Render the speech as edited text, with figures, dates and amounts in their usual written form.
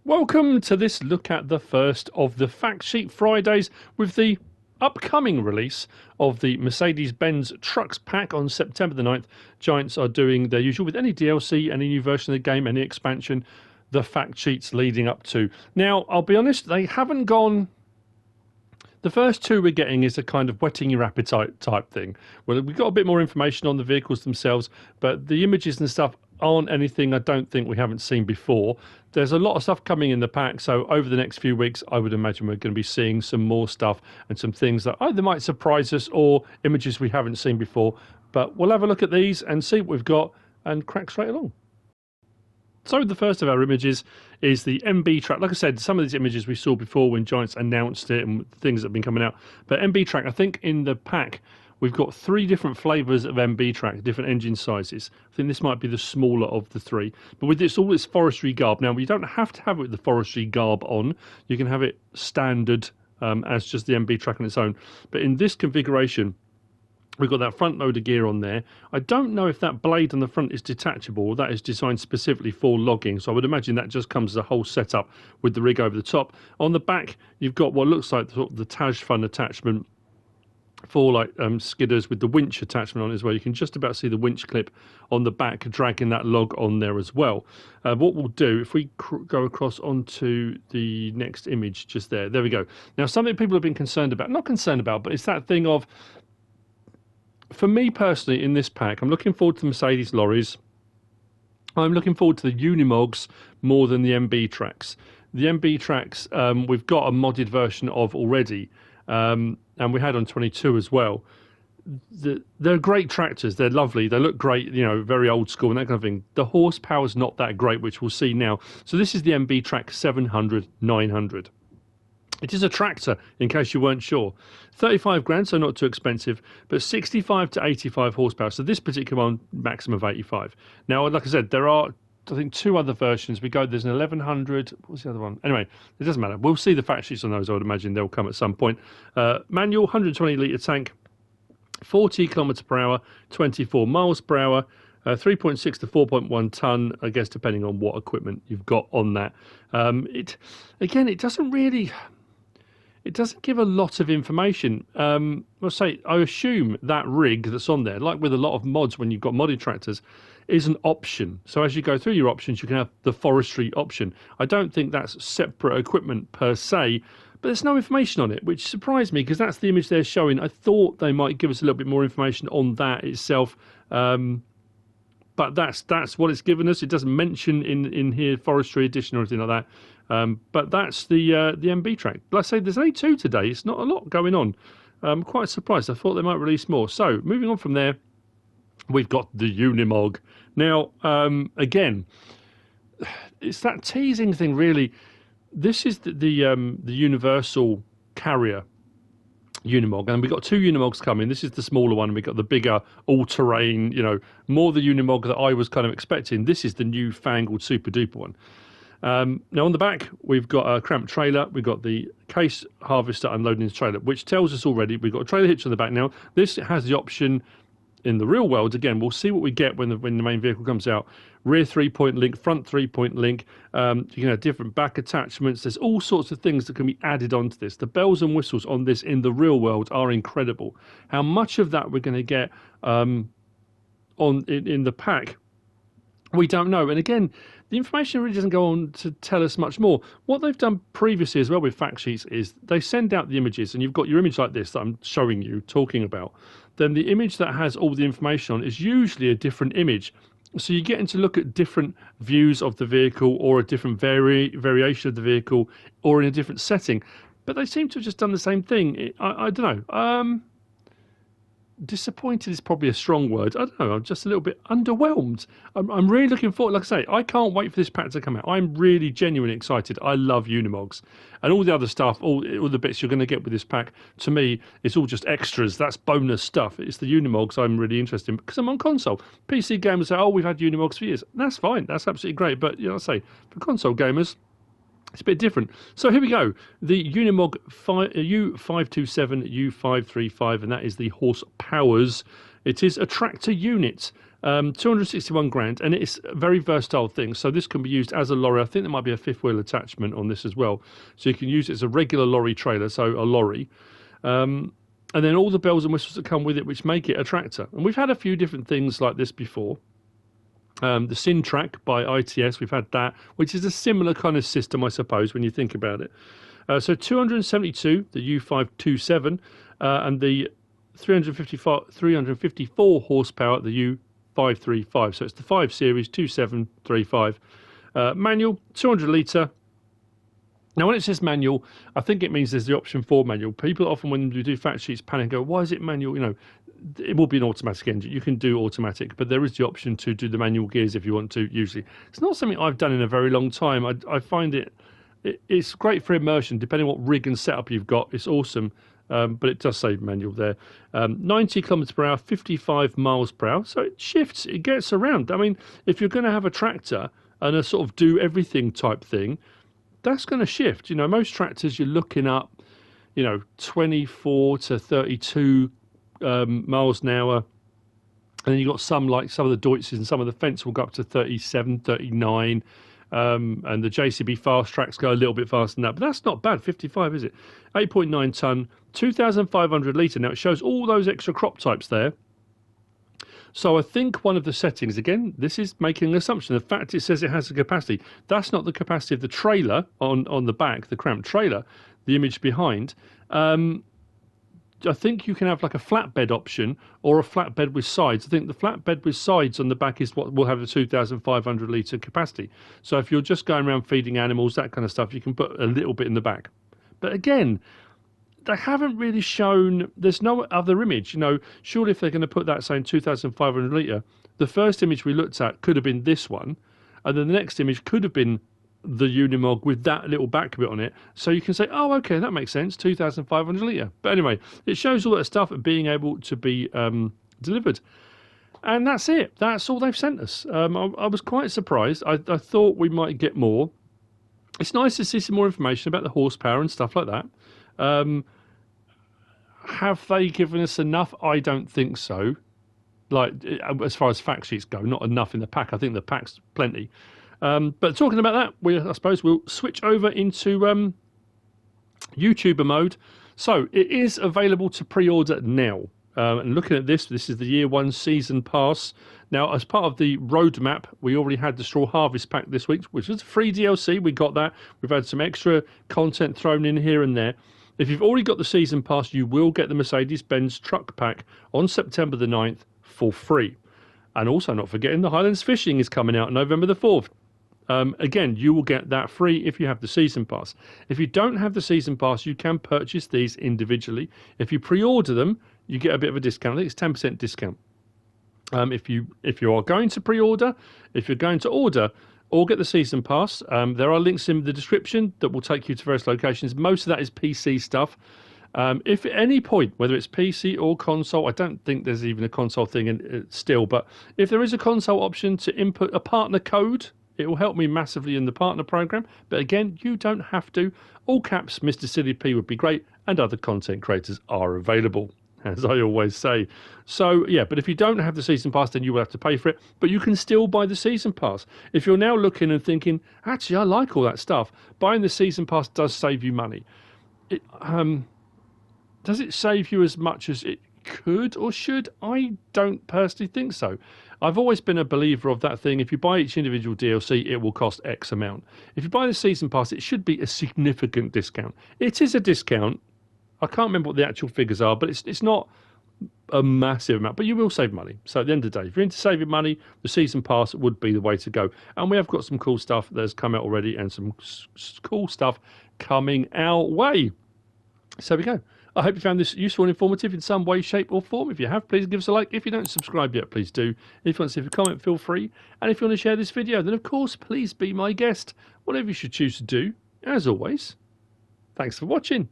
Welcome to this look at the first of the Fact Sheet Fridays with the upcoming release of the Mercedes-Benz Trucks pack on September the 9th. Giants are doing their usual with any DLC, any new version of the game, any expansion, the fact sheets leading up to. Now, I'll be honest, they haven't gone... The first two we're getting is a kind of whetting your appetite type thing. Well, we've got a bit more information on the vehicles themselves, but the images and stuff aren't anything I don't think we haven't seen before. There's a lot of stuff coming in the pack, so over the next few weeks, I would imagine we're going to be seeing some more stuff and some things that either might surprise us or images we haven't seen before. But we'll have a look at these and see what we've got and crack straight along. So the first of our images is the MB track. Like I said, some of these images we saw before when Giants announced it and things that have been coming out. But MB track, I think in the pack, we've got 3 different flavours of MB track, different engine sizes. I think this might be the smaller of the 3. But with this, all this forestry garb. Now, you don't have to have it with the forestry garb on. You can have it standard as just the MB track on its own. But in this configuration, we've got that front loader gear on there. I don't know if that blade on the front is detachable or that is designed specifically for logging. So I would imagine that just comes as a whole setup with the rig over the top. On the back, you've got what looks like the Taj Fun attachment for like skidders with the winch attachment on it as well. You can just about see the winch clip on the back dragging that log on there as well. What we'll do, if we go across onto the next image just there we go. Now, something people have been concerned about, not concerned about, but it's that thing of, for me personally in this pack, I'm looking forward to the Mercedes lorries. I'm looking forward to the Unimogs more than the MB tracks. The MB tracks we've got a modded version of already, and we had on 22 as well. They're great tractors. They're lovely. They look great, you know, very old school and that kind of thing. The horsepower's not that great, which we'll see now. So this is the MB track 700 900. It is a tractor, in case you weren't sure. 35 grand, so not too expensive, but 65 to 85 horsepower. So this particular one, maximum of 85. Now, like I said, there are, I think, 2 other versions. There's an 1100. What was the other one? Anyway, it doesn't matter. We'll see the fact sheets on those. I would imagine they'll come at some point. Manual, 120 litre tank, 40 kilometres per hour, 24 miles per hour. 3.6 to 4.1 ton, I guess, depending on what equipment you've got on that. It doesn't really... It doesn't give a lot of information. I assume that rig that's on there, like with a lot of mods when you've got modded tractors, is an option. So as you go through your options, you can have the forestry option. I don't think that's separate equipment per se, but there's no information on it, which surprised me because that's the image they're showing. I thought they might give us a little bit more information on that itself. But that's what it's given us. It doesn't mention in here forestry edition or anything like that. But that's the MB track. Like I say, there's only 2 today. It's not a lot going on. I'm quite surprised. I thought they might release more. So moving on from there, we've got the Unimog. Now, again, it's that teasing thing, really. This is the universal carrier Unimog, and we've got 2 Unimogs coming. This is the smaller one, and we've got the bigger all-terrain, you know, more the Unimog that I was kind of expecting. This is the new-fangled super-duper one. Now on the back, we've got a cramped trailer. We've got the case harvester unloading the trailer, which tells us already we've got a trailer hitch on the back. Now, this has the option in the real world. Again, we'll see what we get when the main vehicle comes out. Rear 3-point link, front 3-point link. You can have different back attachments. There's all sorts of things that can be added onto this. The bells and whistles on this in the real world are incredible. How much of that we're going to get in the pack, we don't know. And again, the information really doesn't go on to tell us much more. What they've done previously as well with fact sheets is they send out the images, and you've got your image like this that I'm showing you, talking about. Then the image that has all the information on is usually a different image. So you're getting to look at different views of the vehicle or a different variation of the vehicle or in a different setting. But they seem to have just done the same thing. I don't know. Disappointed is probably a strong word. I don't know. I'm just a little bit underwhelmed. I'm really looking forward. Like I say, I can't wait for this pack to come out. I'm really genuinely excited. I love Unimogs. And all the other stuff, all the bits you're going to get with this pack, to me, it's all just extras. That's bonus stuff. It's the Unimogs I'm really interested in because I'm on console. PC gamers say, oh, we've had Unimogs for years. That's fine. That's absolutely great. But, you know, I say, for console gamers, it's a bit different. So here we go. The Unimog U527, U535, and that is the horse powers It is a tractor unit, 261 grand, and it's a very versatile thing. So this can be used as a lorry. I think there might be a fifth wheel attachment on this as well. So you can use it as a regular lorry trailer, so a lorry. And then all the bells and whistles that come with it, which make it a tractor. And we've had a few different things like this before. The Syntrack by ITS, we've had that, which is a similar kind of system, I suppose, when you think about it. So 272, the U527, and the 354 horsepower, the U535. So it's the 5 Series 2735. Manual, 200 litre. Now, when it says manual, I think it means there's the option for manual. People often, when you do fact sheets, panic and go, why is it manual? You know, it will be an automatic engine. You can do automatic, but there is the option to do the manual gears if you want to, usually. It's not something I've done in a very long time. I find it's great for immersion, depending on what rig and setup you've got. It's awesome, but it does say manual there. 90 kilometers per hour, 55 miles per hour. So it shifts, it gets around. I mean, if you're going to have a tractor and a sort of do everything type thing, that's going to shift. You know, most tractors you're looking up, 24 to 32 miles an hour. And then you've got some, like some of the Deutzes and some of the Fence will go up to 37, 39. And the JCB fast tracks go a little bit faster than that. But that's not bad, 55, is it? 8.9 tonne, 2,500 litre. Now, it shows all those extra crop types there. So I think one of the settings, again, this is making an assumption. The fact it says it has a capacity, that's not the capacity of the trailer on the back, the cramped trailer, the image behind. I think you can have like a flatbed option or a flatbed with sides. I think the flatbed with sides on the back is what will have the 2,500 litre capacity. So if you're just going around feeding animals, that kind of stuff, you can put a little bit in the back. But again, they haven't really shown, there's no other image. Surely if they're going to put that saying 2,500 litre, the first image we looked at could have been this one, and then the next image could have been the Unimog with that little back bit on it. So you can say, oh, okay, that makes sense, 2,500 litre. But anyway, it shows all that stuff being able to be delivered. And that's it. That's all they've sent us. I was quite surprised. I thought we might get more. It's nice to see some more information about the horsepower and stuff like that. Have they given us enough? I don't think so. Like, as far as fact sheets go, not enough in the pack. I think the pack's plenty. But talking about that, I suppose we'll switch over into YouTuber mode. So it is available to pre-order now. And looking at this is the year 1 season pass. Now, as part of the roadmap, we already had the Straw Harvest pack this week, which was free DLC. We got that. We've had some extra content thrown in here and there. If you've already got the season pass, you will get the Mercedes-Benz truck pack on September the 9th for free. And also, not forgetting, the Highlands fishing is coming out November the 4th. Again, you will get that free if you have the season pass. If you don't have the season pass, you can purchase these individually. If you pre-order them, you get a bit of a discount. I think it's 10% discount. If you are going to pre-order, if you're going to order or get the season pass, there are links in the description that will take you to various locations. Most of that is PC stuff. If at any point, whether it's PC or console, I don't think there's even a console thing still, but if there is a console option to input a partner code, it will help me massively in the partner program. But again, you don't have to. All caps, MrSealyp would be great, and other content creators are available, as I always say. So, yeah, but if you don't have the season pass, then you will have to pay for it. But you can still buy the season pass. If you're now looking and thinking, actually, I like all that stuff, buying the season pass does save you money. Does it save you as much as it could or should? I don't personally think so. I've always been a believer of that thing. If you buy each individual DLC, it will cost X amount. If you buy the season pass, it should be a significant discount. It is a discount. I can't remember what the actual figures are, but it's not a massive amount, but you will save money. So at the end of the day, if you're into saving money, the season pass would be the way to go. And we have got some cool stuff that's come out already and some cool stuff coming our way. So there we go. I hope you found this useful and informative in some way, shape or form. If you have, please give us a like. If you don't subscribe yet, please do. If you want to leave a comment, feel free. And if you want to share this video, then of course, please be my guest. Whatever you should choose to do, as always, thanks for watching.